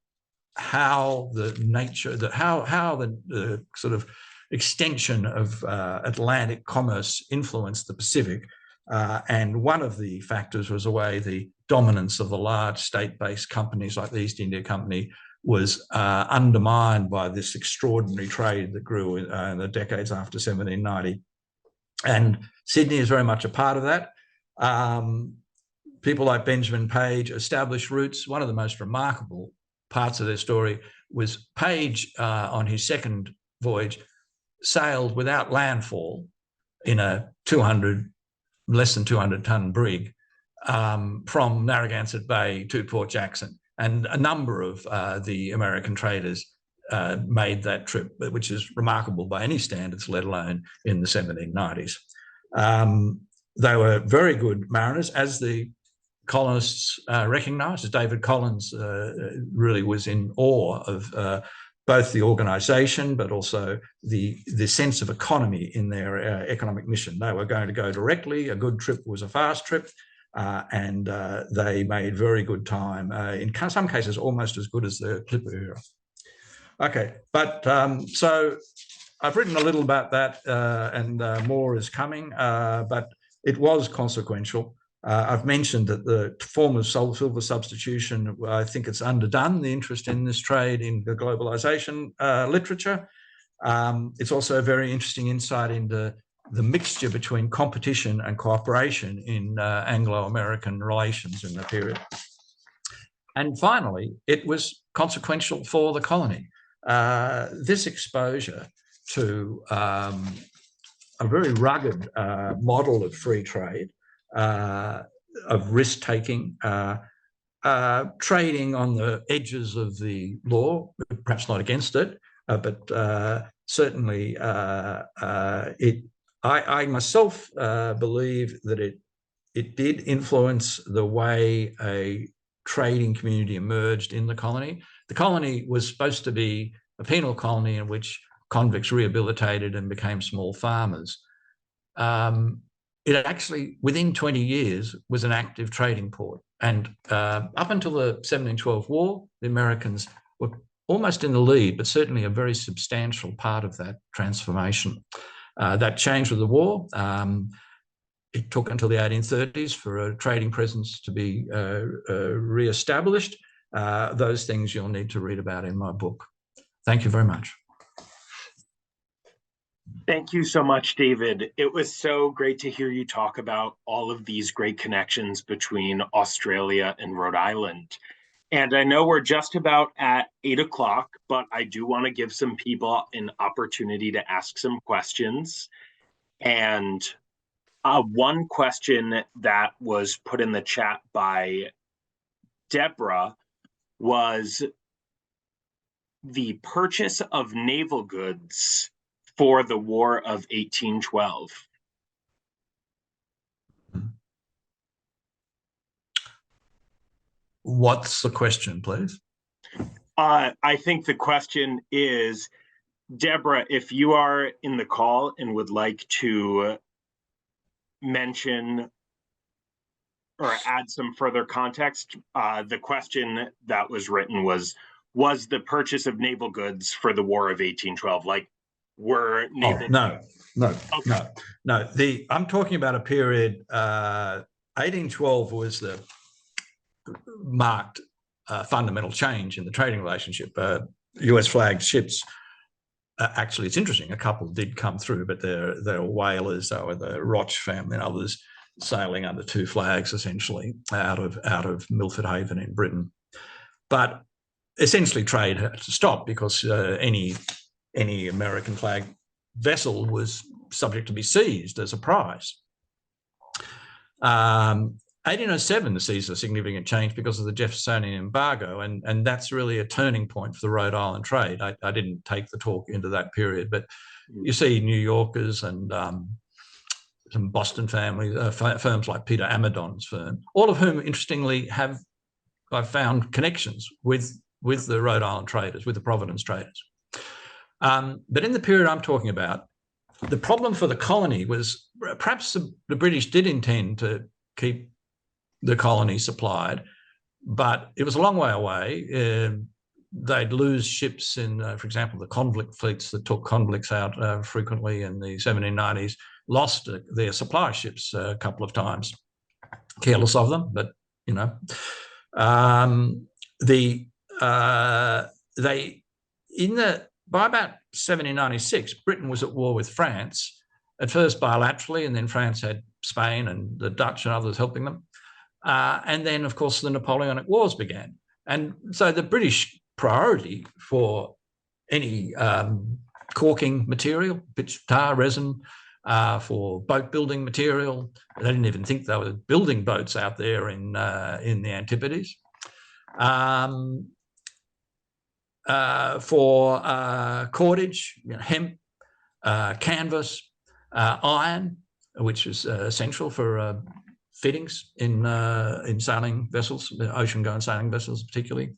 how the nature, how the sort of extension of Atlantic commerce influenced the Pacific. And one of the factors was the way the dominance of the large state-based companies like the East India Company was undermined by this extraordinary trade that grew in the decades after 1790. And Sydney is very much a part of that. People like Benjamin Page established routes. One of the most remarkable parts of their story was Page, on his second voyage, sailed without landfall in a less than 200-ton brig from Narragansett Bay to Port Jackson. And a number of the American traders made that trip, which is remarkable by any standards, let alone in the 1790s. They were very good mariners, as the colonists recognised. As David Collins really was in awe of both the organisation, but also the sense of economy in their economic mission. They were going to go directly. A good trip was a fast trip. And they made very good time, in some cases almost as good as the Clipper era. Okay, but so I've written a little about that, and more is coming, but it was consequential. I've mentioned that the form of silver substitution, I think it's underdone the interest in this trade in the globalisation literature. It's also a very interesting insight into the mixture between competition and cooperation in Anglo-American relations in the period. And finally, it was consequential for the colony. This exposure to a very rugged model of free trade, of risk-taking, trading on the edges of the law, perhaps not against it, but certainly I myself believe that it did influence the way a trading community emerged in the colony. The colony was supposed to be a penal colony in which convicts rehabilitated and became small farmers. It actually, within 20 years, was an active trading port. And up until the 1712 war, the Americans were almost in the lead, but certainly a very substantial part of that transformation. That changed with the war. It took until the 1830s for a trading presence to be re-established. Those things you'll need to read about in my book. Thank you very much. Thank you so much, David. It was so great to hear you talk about all of these great connections between Australia and Rhode Island. And I know we're just about at 8 o'clock, but I do want to give some people an opportunity to ask some questions. And one question that was put in the chat by Deborah was the purchase of naval goods for the War of 1812. What's the question, please? I think the question is, Deborah, if you are in the call and would like to mention or add some further context, the question that was written was the purchase of naval goods for the War of 1812, like were naval... No. Okay. No. I'm talking about a period, 1812 was the marked fundamental change in the trading relationship. US flagged ships, actually it's interesting, a couple did come through, but they're whalers, so the Roch family and others sailing under two flags essentially out of Milford Haven in Britain. But essentially trade had to stop because any American flag vessel was subject to be seized as a prize. 1807 sees a significant change because of the Jeffersonian embargo, and that's really a turning point for the Rhode Island trade. I didn't take the talk into that period, but you see New Yorkers and some Boston families, firms like Peter Amadon's firm, all of whom, interestingly, I've found connections with the Rhode Island traders, with the Providence traders. But in the period I'm talking about, the problem for the colony was perhaps the British did intend to keep the colony supplied, but it was a long way away. they'd lose ships in, for example, the convict fleets that took convicts out frequently in the 1790s, lost their supply ships a couple of times. Careless of them, but you know, by about 1796, Britain was at war with France, at first bilaterally, and then France had Spain and the Dutch and others helping them. And then, of course, the Napoleonic Wars began. And so the British priority for any caulking material, pitch, tar, resin, for boat building material, they didn't even think they were building boats out there in the Antipodes. For cordage, you know, hemp, canvas, iron, which is essential for fittings in sailing vessels, ocean-going sailing vessels particularly.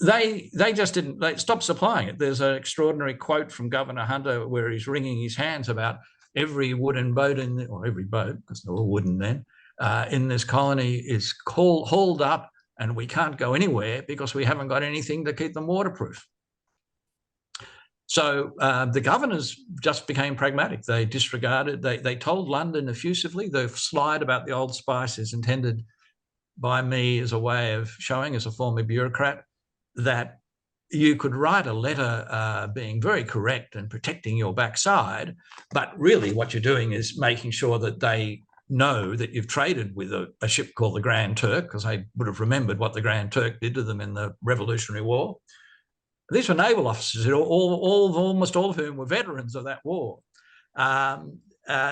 They just didn't, they stopped supplying it. There's an extraordinary quote from Governor Hunter where he's wringing his hands about every wooden boat or every boat, because they're all wooden then, in this colony is hauled up, and we can't go anywhere because we haven't got anything to keep them waterproof. So the governors just became pragmatic. They disregarded, they told London effusively, the slide about the Old Spice is intended by me as a way of showing, as a former bureaucrat, that you could write a letter being very correct and protecting your backside, but really what you're doing is making sure that they know that you've traded with a ship called the Grand Turk, because they would have remembered what the Grand Turk did to them in the Revolutionary War. These were naval officers, almost all of whom were veterans of that war.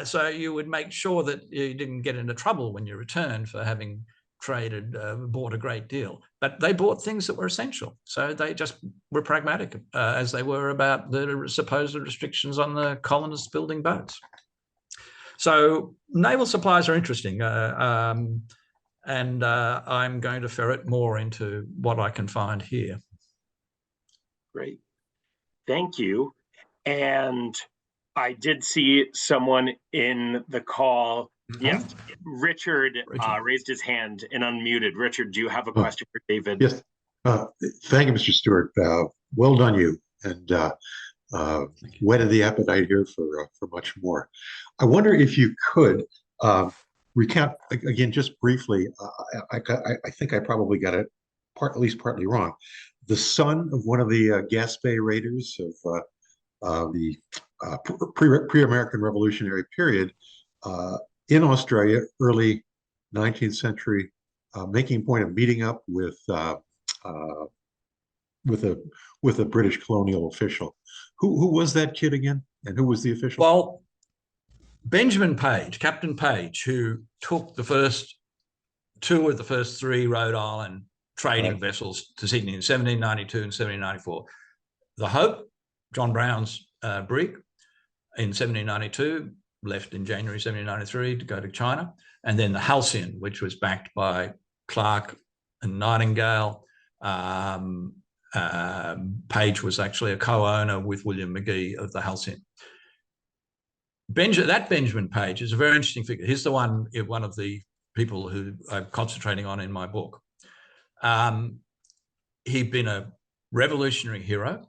So you would make sure that you didn't get into trouble when you returned for having traded, bought a great deal. But they bought things that were essential. So they just were pragmatic, as they were about the supposed restrictions on the colonists building boats. So naval supplies are interesting. And I'm going to ferret more into what I can find here. Great. Thank you. And I did see someone in the call. Yes, Richard raised his hand and unmuted. Richard, do you have a question for David? Yes. Thank you, Mr. Stuart. Well done, you. And whetted the appetite here for much more. I wonder if you could recount again, just briefly. I think I probably got it at least partly wrong. The son of one of the Gaspé raiders of the pre-American Revolutionary period in Australia, early 19th century, making a point of meeting up with a British colonial official. Who was that kid again, and who was the official? Well, Benjamin Page, Captain Page, who took the first two of the first three Rhode Island trading vessels to Sydney in 1792 and 1794. The Hope, John Brown's brig, in 1792, left in January 1793 to go to China, and then the Halcyon, which was backed by Clark and Nightingale. Page was actually a co-owner with William Magee of the Halcyon. That Benjamin Page is a very interesting figure. He's the one of the people who I'm concentrating on in my book. He'd been a revolutionary hero.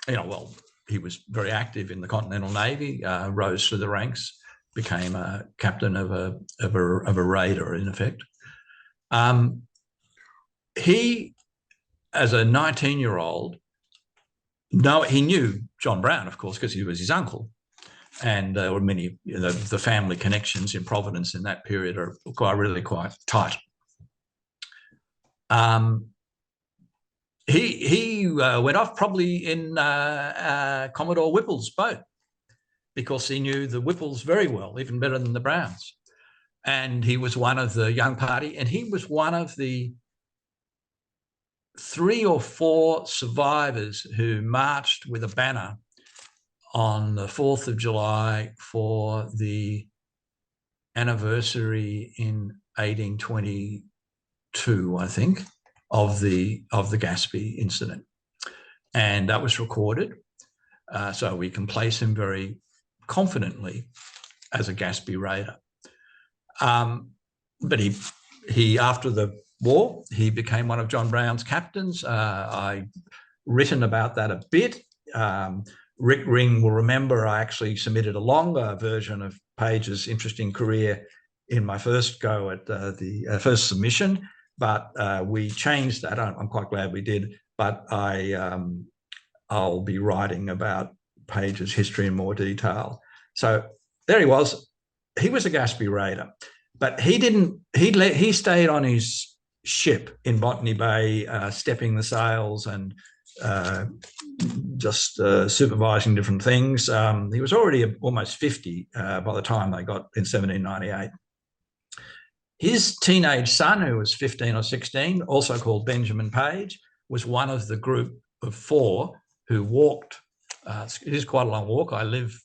Well, he was very active in the Continental Navy, rose through the ranks, became a captain of a raider, in effect. He, as a 19-year-old, he knew John Brown, of course, because he was his uncle. And there were many, the family connections in Providence in that period are really quite tight. He went off probably in Commodore Whipple's boat, because he knew the Whipples very well, even better than the Browns. And he was one of the young party, and he was one of the 3 or 4 survivors who marched with a banner on the 4th of July for the anniversary in 1822, I think, of the Gaspé incident. And that was recorded. So we can place him very confidently as a Gaspé raider. But he after the War. He became one of John Brown's captains. I've written about that a bit. Rick Ring will remember I actually submitted a longer version of Page's interesting career in my first go at the first submission, but we changed that. I'm quite glad we did, but I'll be writing about Page's history in more detail. So there he was. He was a Gaspee raider, but he stayed on his ship in Botany Bay, stepping the sails and just supervising different things. He was already almost 50 by the time they got in 1798. His teenage son, who was 15 or 16, also called Benjamin Page, was one of the group of 4 who walked. It is quite a long walk. I live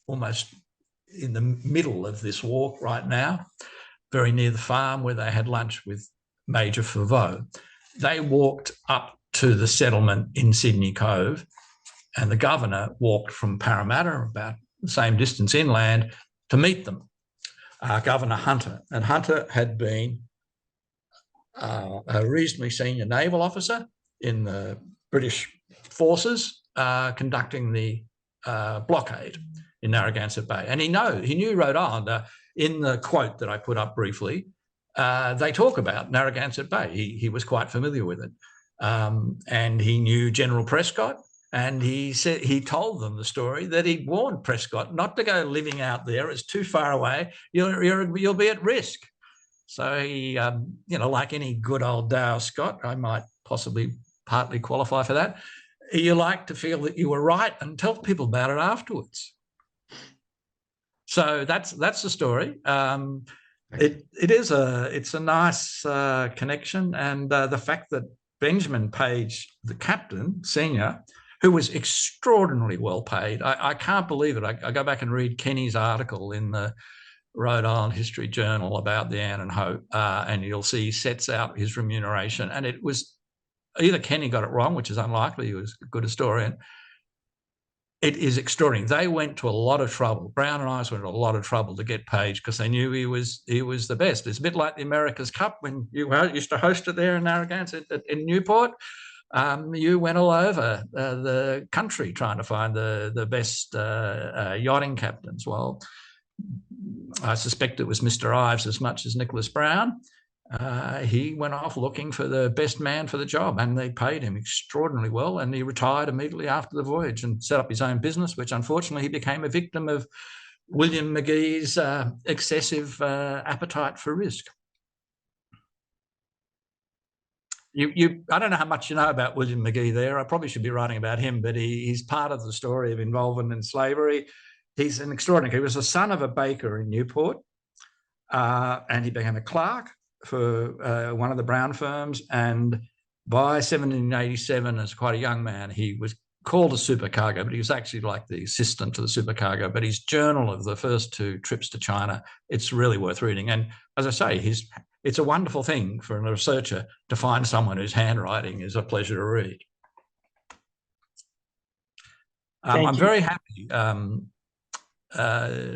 almost in the middle of this walk right now, very near the farm where they had lunch with Major Foveaux. They walked up to the settlement in Sydney Cove, and the governor walked from Parramatta, about the same distance inland, to meet them. Governor Hunter. And Hunter had been a reasonably senior naval officer in the British forces conducting the blockade in Narragansett Bay. And he knew Rhode Island. In the quote that I put up briefly, they talk about Narragansett Bay. He was quite familiar with it. And he knew General Prescott, and he told them the story that he'd warned Prescott not to go living out there. It's too far away. You'll be at risk. So he, like any good old Dow Scott, I might possibly partly qualify for that. You like to feel that you were right and tell people about it afterwards. So that's the story. It's a nice connection, and the fact that Benjamin Page, the captain, senior, who was extraordinarily well paid. I can't believe it. I go back and read Kenny's article in the Rhode Island History Journal about the Anne and Hope, and you'll see he sets out his remuneration. And it was either Kenny got it wrong, which is unlikely. He was a good historian. It is extraordinary. They went to a lot of trouble. Brown and I went to a lot of trouble to get Page because they knew he was the best. It's a bit like the America's Cup when you used to host it there in Narragansett in Newport. You went all over the country trying to find the best yachting captains. Well, I suspect it was Mr. Ives as much as Nicholas Brown. He went off looking for the best man for the job, and they paid him extraordinarily well, and he retired immediately after the voyage and set up his own business, which unfortunately he became a victim of William McGee's excessive appetite for risk. I don't know how much you know about William McGee there. I probably should be writing about him, but he's part of the story of involvement in slavery. He's an extraordinary. He was the son of a baker in Newport, and he became a clerk for one of the Brown firms. And by 1787, as quite a young man, he was called a supercargo, but he was actually like the assistant to the supercargo. But his journal of the first 2 trips to China, it's really worth reading. And as I say, it's a wonderful thing for a researcher to find someone whose handwriting is a pleasure to read. I'm very happy,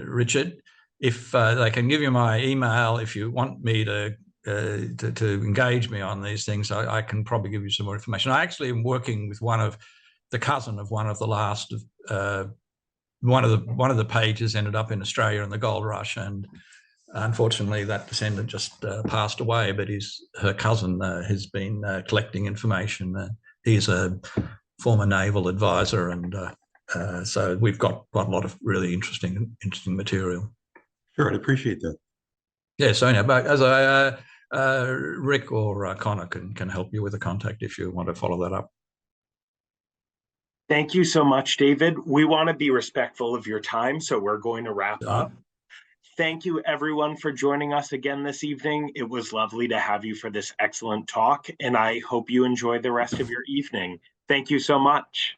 Richard, if they can give you my email if you want me to engage me on these things. I can probably give you some more information. I actually am working with the cousin of one of the last of one of the Pages ended up in Australia in the gold rush, and unfortunately that descendant just passed away. But her cousin has been collecting information. He's a former naval advisor, and so we've got quite a lot of really interesting material. Sure, I'd appreciate that. Yeah, Sonia, but as Rick or Connor can help you with the contact if you want to follow that up. Thank you so much, David. We want to be respectful of your time, so we're going to wrap up. Thank you, everyone, for joining us again this evening. It was lovely to have you for this excellent talk, and I hope you enjoy the rest of your evening. Thank you so much.